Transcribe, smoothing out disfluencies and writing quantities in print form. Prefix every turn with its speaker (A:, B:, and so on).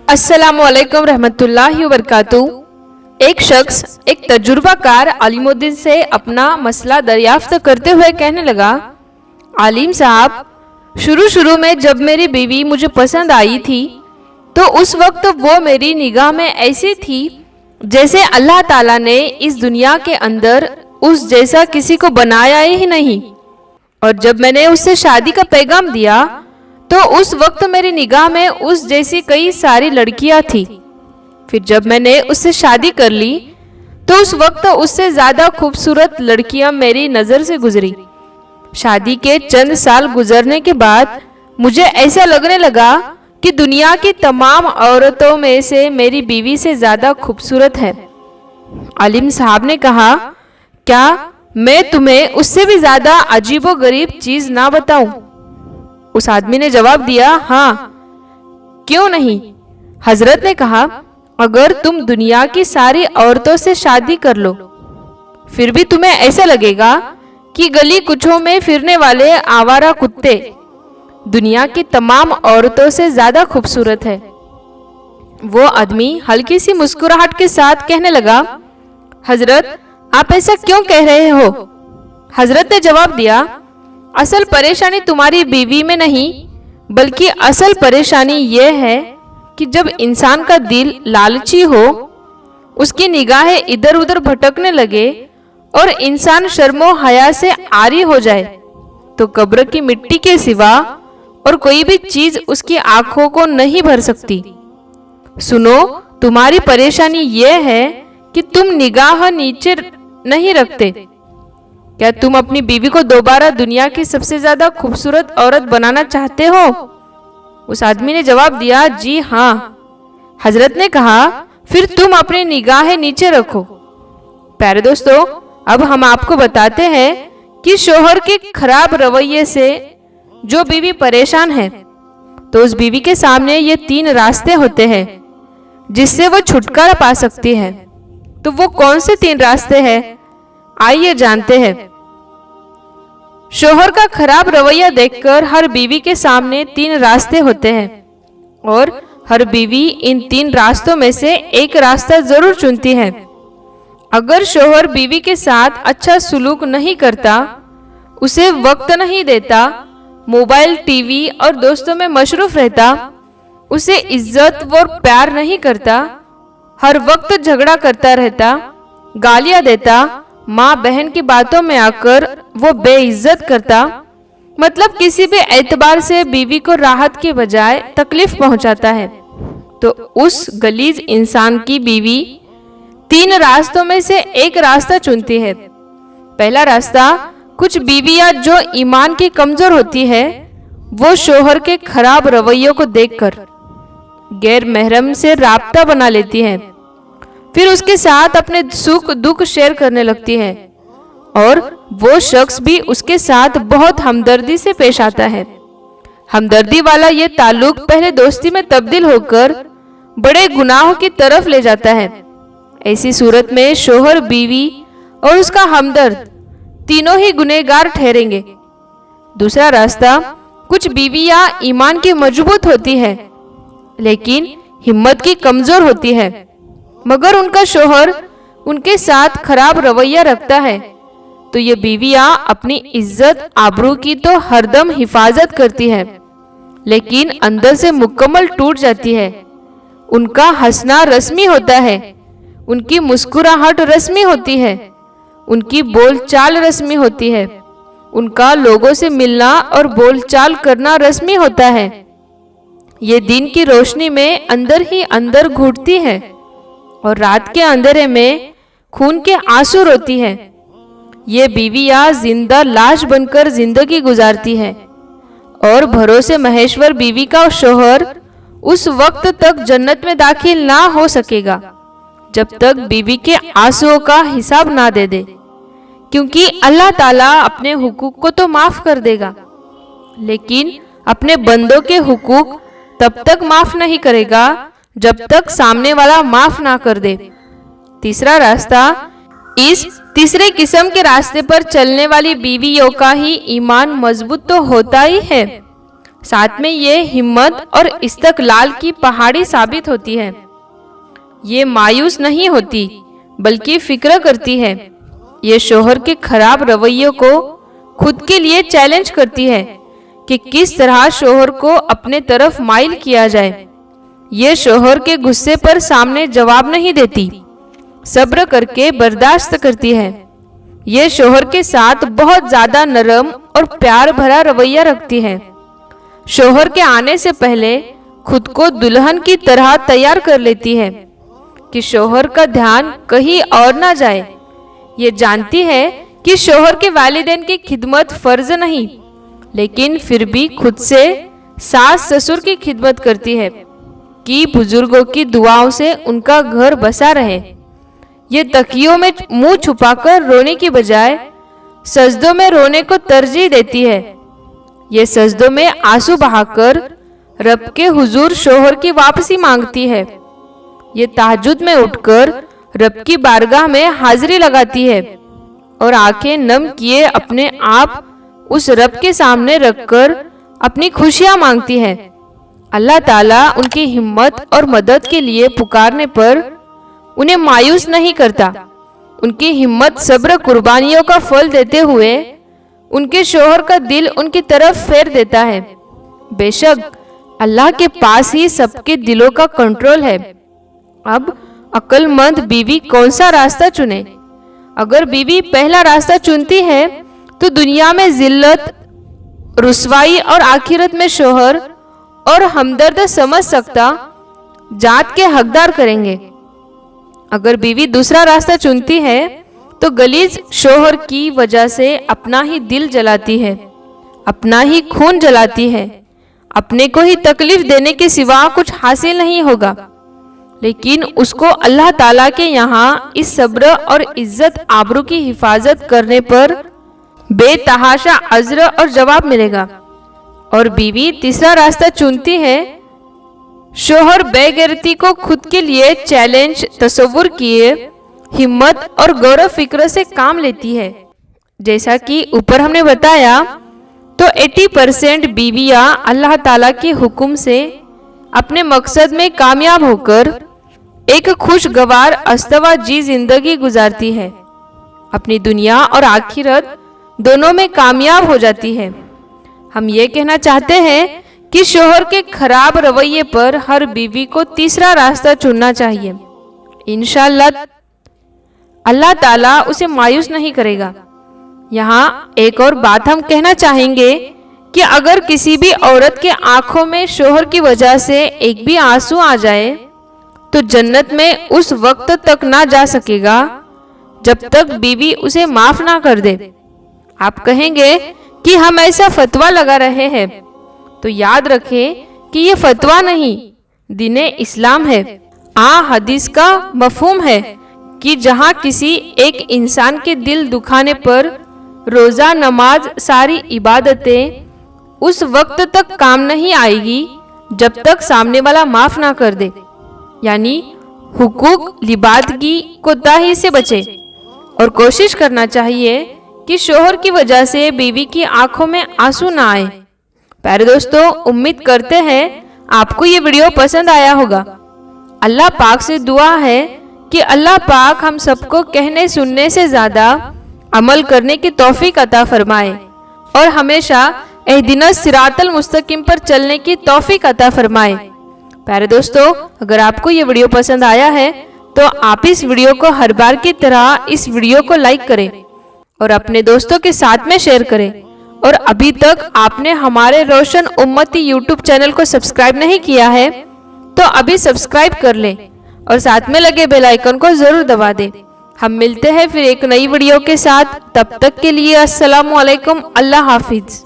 A: अस्सलामु अलैकुम रहमतुल्लाहि व बरकातुहू। एक शख्स एक तजुर्बाकार आलिमुद्दीन से अपना मसला दरियाफ्त करते हुए कहने लगा, आलिम साहब, शुरू में जब मेरी बीवी मुझे पसंद आई थी तो उस वक्त वो मेरी निगाह में ऐसी थी जैसे अल्लाह ताला ने इस दुनिया के अंदर उस जैसा किसी को बनाया ही नहीं। और जब मैंने उससे शादी का पैगाम दिया तो उस वक्त मेरी निगाह में उस जैसी कई सारी लड़कियां थी। फिर जब मैंने उससे शादी कर ली तो उस वक्त उससे ज़्यादा खूबसूरत लड़कियां मेरी नज़र से गुजरी। शादी के चंद साल गुजरने के बाद मुझे ऐसा लगने लगा कि दुनिया की तमाम औरतों में से मेरी बीवी से ज़्यादा खूबसूरत है। आलिम साहब ने कहा, क्या मैं तुम्हें उससे भी ज़्यादा अजीबो गरीब चीज़ ना बताऊं? उस आदमी ने जवाब दिया, हाँ, क्यों नहीं। हजरत ने कहा, अगर तुम दुनिया की सारी औरतों से शादी कर लो फिर भी तुम्हें ऐसा लगेगा कि गली कुचों में फिरने वाले आवारा कुत्ते दुनिया की तमाम औरतों से ज्यादा खूबसूरत है। वो आदमी हल्की सी मुस्कुराहट के साथ कहने लगा, हजरत, आप ऐसा क्यों कह रहे हो? हजरत ने जवाब दिया, असल परेशानी तुम्हारी बीवी में नहीं बल्कि असल परेशानी ये है कि जब इंसान का दिल लालची हो, उसकी निगाहें इधर उधर भटकने लगे और इंसान शर्मो हया से आरी हो जाए तो कब्र की मिट्टी के सिवा और कोई भी चीज उसकी आंखों को नहीं भर सकती। सुनो, तुम्हारी परेशानी यह है कि तुम निगाह नीचे नहीं रखते। क्या तुम अपनी बीवी को दोबारा दुनिया की सबसे ज्यादा खूबसूरत औरत बनाना चाहते हो? उस आदमी ने जवाब दिया, जी हाँ। हजरत ने कहा, फिर तुम अपनी निगाहें नीचे रखो। प्यारे दोस्तों, अब हम आपको बताते हैं कि शोहर के खराब रवैये से जो बीवी परेशान है तो उस बीवी के सामने ये 3 रास्ते होते हैं जिससे वो छुटकारा पा सकती है। तो वो कौन से 3 रास्ते हैं, आइए जानते हैं। शोहर का खराब रवैया देखकर हर बीवी के सामने 3 रास्ते होते हैं और हर बीवी इन 3 रास्तों में से एक रास्ता जरूर चुनती है। अगर शोहर बीवी के साथ अच्छा सुलूक नहीं करता, उसे वक्त नहीं देता, मोबाइल, टीवी और दोस्तों में मशरूफ रहता, उसे इज्जत और प्यार नहीं करता, हर वक्त झगड़ा करता रहता, गालियां देता, माँ बहन की बातों में आकर वो बेइज्जत करता, मतलब किसी भी एतबार से बीवी को राहत के बजाय तकलीफ पहुंचाता है, तो उस गलीज इंसान की बीवी 3 रास्तों में से एक रास्ता चुनती है। पहला रास्ता, कुछ बीवियां जो ईमान की कमजोर होती है वो शोहर के खराब रवैयों को देखकर गैर महरम से राब्ता बना लेती है, फिर उसके साथ अपने सुख दुख शेयर करने लगती है और वो शख्स भी उसके साथ बहुत हमदर्दी से पेश आता है। हमदर्दी वाला ये ताल्लुक पहले दोस्ती में तब्दील होकर बड़े गुनाहों की तरफ ले जाता है। ऐसी सूरत में शोहर, बीवी और उसका हमदर्द तीनों ही गुनहगार ठहरेंगे। दूसरा रास्ता, कुछ बीवियां ईमान की मजबूत होती है लेकिन हिम्मत की कमजोर होती है, मगर उनका शोहर उनके साथ खराब रवैया रखता है, तो ये बीवियां अपनी इज्जत आबरू की तो हरदम हिफाजत करती है लेकिन अंदर से मुकम्मल टूट जाती है। उनका हंसना रस्मी होता है, उनकी मुस्कुराहट रस्मी होती है, उनकी बोलचाल रस्मी होती है, उनका लोगों से मिलना और बोलचाल करना रस्मी होता है। ये दिन की रोशनी में अंदर ही अंदर घुटती है और रात के अंधेरे में खून के आंसू रोती है। ये बीवियां जिंदा लाश बनकर जिंदगी गुजारती है और भरोसे महेश्वर बीवी का शोहर उस वक्त तक जन्नत में दाखिल ना हो सकेगा जब तक बीवी के आंसुओं का हिसाब ना दे दे, क्योंकि अल्लाह ताला अपने हुकूक को तो माफ कर देगा लेकिन अपने बंदों के हुकूक तब तक माफ नहीं करेगा जब तक सामने वाला माफ ना कर दे। तीसरा रास्ता, इस तीसरे किस्म के रास्ते पर चलने वाली बीवियों का ही ईमान मजबूत तो होता ही है साथ में ये हिम्मत और इस्तकलाल की पहाड़ी साबित होती है। ये मायूस नहीं होती बल्कि फिक्र करती है। ये शोहर के खराब रवैये को खुद के लिए चैलेंज करती है कि किस तरह शोहर को अपने तरफ माइल किया जाए। ये शोहर के गुस्से पर सामने जवाब नहीं देती, सब्र करके बर्दाश्त करती है। ये शोहर के साथ बहुत ज्यादा नरम और प्यार भरा रवैया रखती है। शोहर के आने से पहले खुद को दुल्हन की तरह तैयार कर लेती है कि शोहर का ध्यान कहीं और ना जाए। ये जानती है कि शोहर के वालिदैन की खिदमत फर्ज नहीं, लेकिन फिर भी खुद से सास ससुर की खिदमत करती है कि बुजुर्गों की दुआओं से उनका घर बसा रहे। ये तकियों में मुंह छुपाकर रोने की बजाय सजदों में रोने को तरजीह देती है। ये सजदों में आंसू बहाकर रब के हुजूर शोहर की वापसी मांगती है। ये तहज्जुद में उठकर रब की बारगाह में हाजिरी लगाती है और आंखें नम किए अपने आप उस रब के सामने रखकर अपनी खुशियां मांगती है। अल्लाह ताला उनकी हिम्मत और मदद के लिए पुकारने पर उन्हें मायूस नहीं करता। उनकी हिम्मत सब्र कुर्बानियों का फल देते हुए उनके शोहर का दिल उनकी तरफ फेर देता है। बेशक अल्लाह के पास ही सबके दिलों का कंट्रोल है। अब अक्लमंद बीवी कौन सा रास्ता चुने? अगर बीवी पहला रास्ता चुनती है तो दुनिया में जिल्लत, रुसवाई और आखिरत में शोहर और हमदर्द समझ सकता जात के हकदार करेंगे। अगर बीवी दूसरा रास्ता चुनती है तो गलीज शोहर की वजह से अपना ही दिल जलाती है, अपना ही खून जलाती है। अपने को ही तकलीफ देने के सिवा कुछ हासिल नहीं होगा, लेकिन उसको अल्लाह ताला के यहाँ इस सब्र और इज्जत आबरू की हिफाजत करने पर बेतहाशा अज्र और जवाब मिलेगा। और बीवी तीसरा रास्ता चुनती है, शोहर बेगैरती को खुद के लिए चैलेंज तस्वुर किए हिम्मत और गौरव फिक्र से काम लेती है। जैसा कि ऊपर हमने बताया तो 80% बीवियां अल्लाह ताला के हुक्म से अपने मकसद में कामयाब होकर एक खुशगवार अस्तवा जी जिंदगी गुजारती है। अपनी दुनिया और आखिरत दोनों में कामयाब हो जाती है। हम ये कहना चाहते हैं कि शोहर के खराब रवैये पर हर बीवी को तीसरा रास्ता चुनना चाहिए। इंशाअल्लाह अल्लाह ताला उसे मायूस नहीं करेगा। यहाँ एक और बात हम कहना चाहेंगे कि अगर किसी भी औरत के आंखों में शोहर की वजह से एक भी आंसू आ जाए तो जन्नत में उस वक्त तक ना जा सकेगा जब तक बीवी उसे माफ ना कर दे। आप कहेंगे कि हम ऐसा फतवा लगा रहे हैं, तो याद रखें कि ये फतवा नहीं, दीने इस्लाम है। हदीस का मफहूम है कि जहाँ किसी एक इंसान के दिल दुखाने पर रोज़ा, नमाज, सारी इबादतें उस वक्त तक काम नहीं आएगी जब तक सामने वाला माफ ना कर दे। यानी हुकूक लिबादगी कोताही से बचे और कोशिश करना चाहिए कि शोहर की वजह से बीवी की आंखों में आंसू ना आए। प्यारे दोस्तों, उम्मीद करते हैं आपको ये वीडियो पसंद आया होगा। अल्लाह पाक से दुआ है कि अल्लाह पाक हम सबको कहने सुनने से ज़्यादा अमल करने की तौफीक अता फरमाए और हमेशा एहदिनस सिरातल मुस्तकीम पर चलने की तौफीक अता फरमाए। प्यारे दोस्तों, अगर आपको ये वीडियो पसंद आया है तो आप इस वीडियो को हर बार की तरह इस वीडियो को लाइक करें और अपने दोस्तों के साथ में शेयर करें। और अभी तक आपने हमारे रोशन उम्मती यूट्यूब चैनल को सब्सक्राइब नहीं किया है तो अभी सब्सक्राइब कर लें और साथ में लगे बेल आइकन को जरूर दबा दें। हम मिलते हैं फिर एक नई वीडियो के साथ। तब तक के लिए अस्सलामु अलैकुम, अल्लाह हाफिज।